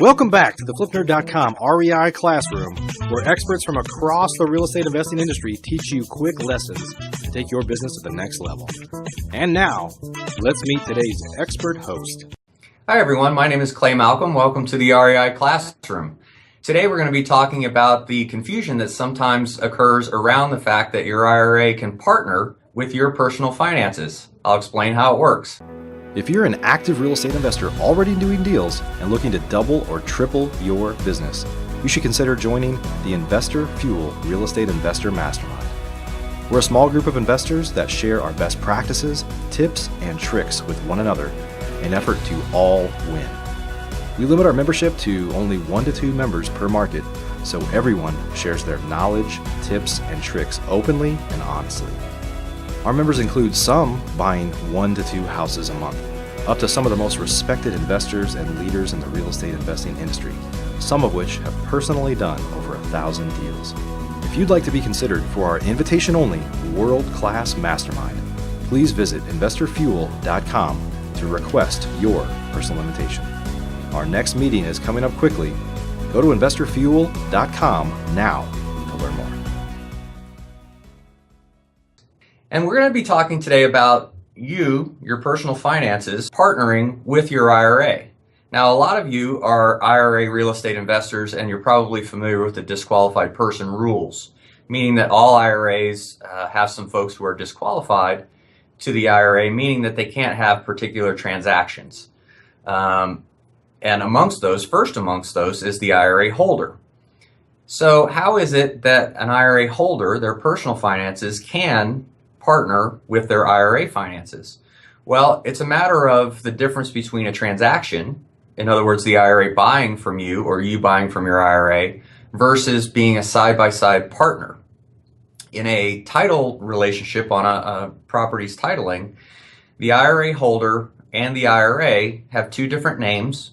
Welcome back to the FlipNerd.com REI Classroom, where experts from across the real estate investing industry teach you quick lessons to take your business to the next level. And now, let's meet today's expert host. Hi everyone, my name is Clay Malcolm. Welcome to the REI Classroom. Today we're going to be talking about the confusion that sometimes occurs around the fact that your IRA can partner with your personal finances. I'll explain how it works. If you're an active real estate investor already doing deals and looking to double or triple your business, you should consider joining the Investor Fuel Real Estate Investor Mastermind. We're a small group of investors that share our best practices, tips, and tricks with one another in an effort to all win. We limit our membership to only 1 to 2 members per market, so everyone shares their knowledge, tips, and tricks openly and honestly. Our members include some buying 1 to 2 houses a month, up to some of the most respected investors and leaders in the real estate investing industry, some of which have personally done over 1,000 deals. If you'd like to be considered for our invitation-only world-class mastermind, please visit investorfuel.com to request your personal invitation. Our next meeting is coming up quickly. Go to investorfuel.com now to learn more. And we're going to be talking today about your personal finances, partnering with your IRA. Now, a lot of you are IRA real estate investors, and you're probably familiar with the disqualified person rules, meaning that all IRAs have some folks who are disqualified to the IRA, meaning that they can't have particular transactions. And first amongst those is the IRA holder. So how is it that an IRA holder, their personal finances, can partner with their IRA finances? Well, it's a matter of the difference between a transaction, in other words, the IRA buying from you or you buying from your IRA, versus being a side-by-side partner. In a title relationship on a property's titling, the IRA holder and the IRA have 2 different names.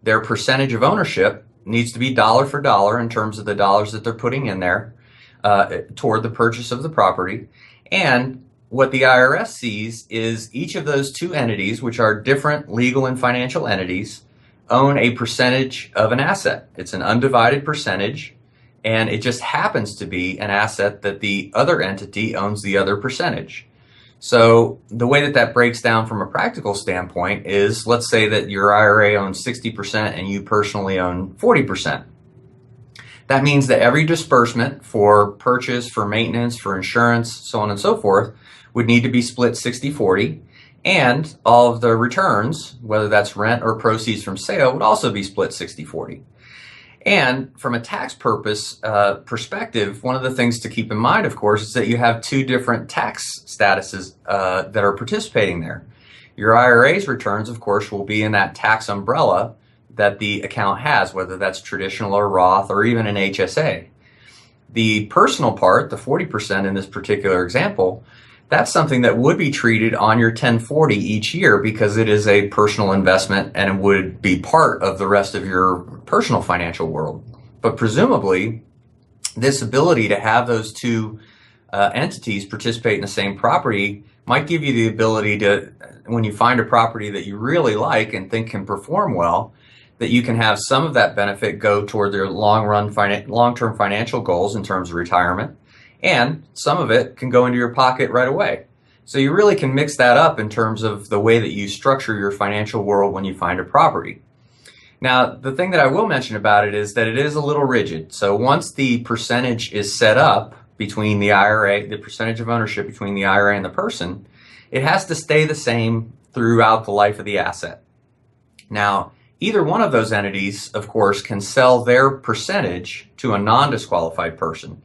Their percentage of ownership needs to be dollar for dollar in terms of the dollars that they're putting in there toward the purchase of the property. And what the IRS sees is each of those 2 entities, which are different legal and financial entities, own a percentage of an asset. It's an undivided percentage, and it just happens to be an asset that the other entity owns the other percentage. So the way that breaks down from a practical standpoint is, let's say that your IRA owns 60% and you personally own 40%. That means that every disbursement for purchase, for maintenance, for insurance, so on and so forth, would need to be split 60-40, and all of the returns, whether that's rent or proceeds from sale, would also be split 60-40. And from a tax perspective, one of the things to keep in mind, of course, is that you have 2 different tax statuses that are participating there. Your IRA's returns, of course, will be in that tax umbrella that the account has, whether that's traditional or Roth or even an HSA. The personal part, the 40% in this particular example, that's something that would be treated on your 1040 each year because it is a personal investment and it would be part of the rest of your personal financial world. But presumably, this ability to have those 2 entities participate in the same property might give you the ability to, when you find a property that you really like and think can perform well, that you can have some of that benefit go toward their long-term financial goals in terms of retirement, and some of it can go into your pocket right away. So you really can mix that up in terms of the way that you structure your financial world when you find a property. Now, the thing that I will mention about it is that it is a little rigid. So once the percentage is set up between the IRA, the percentage of ownership between the IRA and the person, it has to stay the same throughout the life of the asset. Now, either one of those entities, of course, can sell their percentage to a non-disqualified person.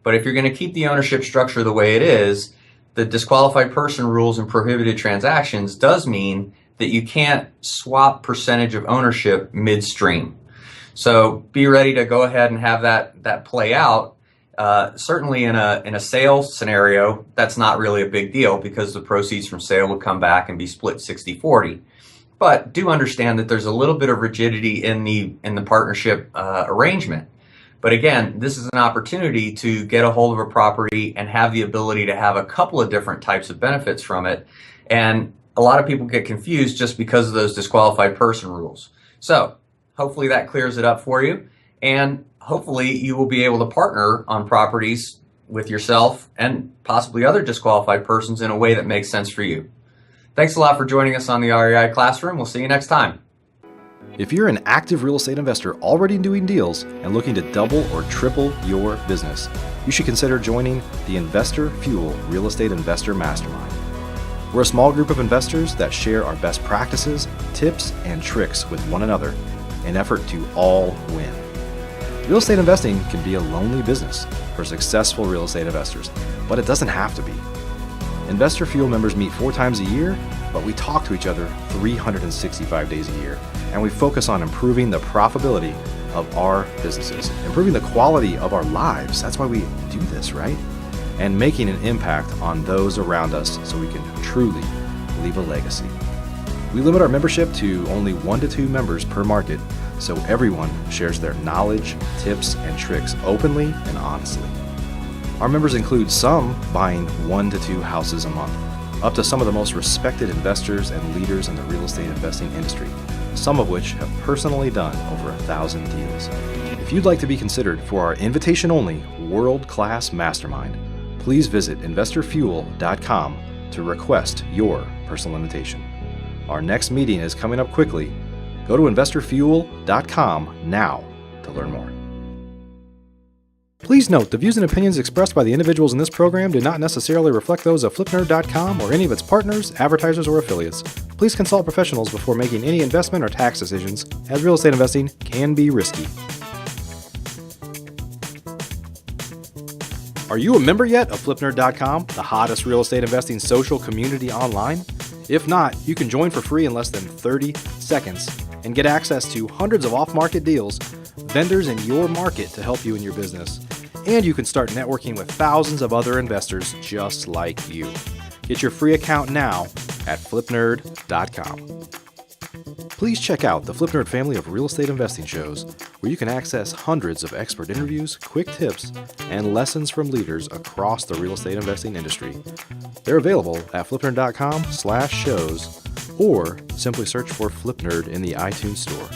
But if you're going to keep the ownership structure the way it is, the disqualified person rules and prohibited transactions does mean that you can't swap percentage of ownership midstream. So be ready to go ahead and have that play out. Certainly in a sales scenario, that's not really a big deal because the proceeds from sale would come back and be split 60-40. But do understand that there's a little bit of rigidity in the partnership arrangement. But again, this is an opportunity to get a hold of a property and have the ability to have a couple of different types of benefits from it. And a lot of people get confused just because of those disqualified person rules. So hopefully that clears it up for you, and hopefully you will be able to partner on properties with yourself and possibly other disqualified persons in a way that makes sense for you. Thanks a lot for joining us on the REI Classroom. We'll see you next time. If you're an active real estate investor already doing deals and looking to double or triple your business, you should consider joining the Investor Fuel Real Estate Investor Mastermind. We're a small group of investors that share our best practices, tips, and tricks with one another in an effort to all win. Real estate investing can be a lonely business for successful real estate investors, but it doesn't have to be. Investor Fuel members meet 4 times a year, but we talk to each other 365 days a year, and we focus on improving the profitability of our businesses, improving the quality of our lives. That's why we do this, right? And making an impact on those around us so we can truly leave a legacy. We limit our membership to only 1 to 2 members per market, so everyone shares their knowledge, tips, and tricks openly and honestly. Our members include some buying 1 to 2 houses a month, up to some of the most respected investors and leaders in the real estate investing industry, some of which have personally done over 1,000 deals. If you'd like to be considered for our invitation-only world-class mastermind, please visit investorfuel.com to request your personal invitation. Our next meeting is coming up quickly. Go to investorfuel.com now to learn more. Please note, the views and opinions expressed by the individuals in this program do not necessarily reflect those of flipnerd.com or any of its partners, advertisers, or affiliates. Please consult professionals before making any investment or tax decisions, as real estate investing can be risky. Are you a member yet of flipnerd.com, the hottest real estate investing social community online? If not, you can join for free in less than 30 seconds and get access to hundreds of off-market deals, vendors in your market to help you in your business. And you can start networking with thousands of other investors just like you. Get your free account now at flipnerd.com. Please check out the Flipnerd family of real estate investing shows, where you can access hundreds of expert interviews, quick tips, and lessons from leaders across the real estate investing industry. They're available at flipnerd.com/shows, or simply search for Flipnerd in the iTunes store.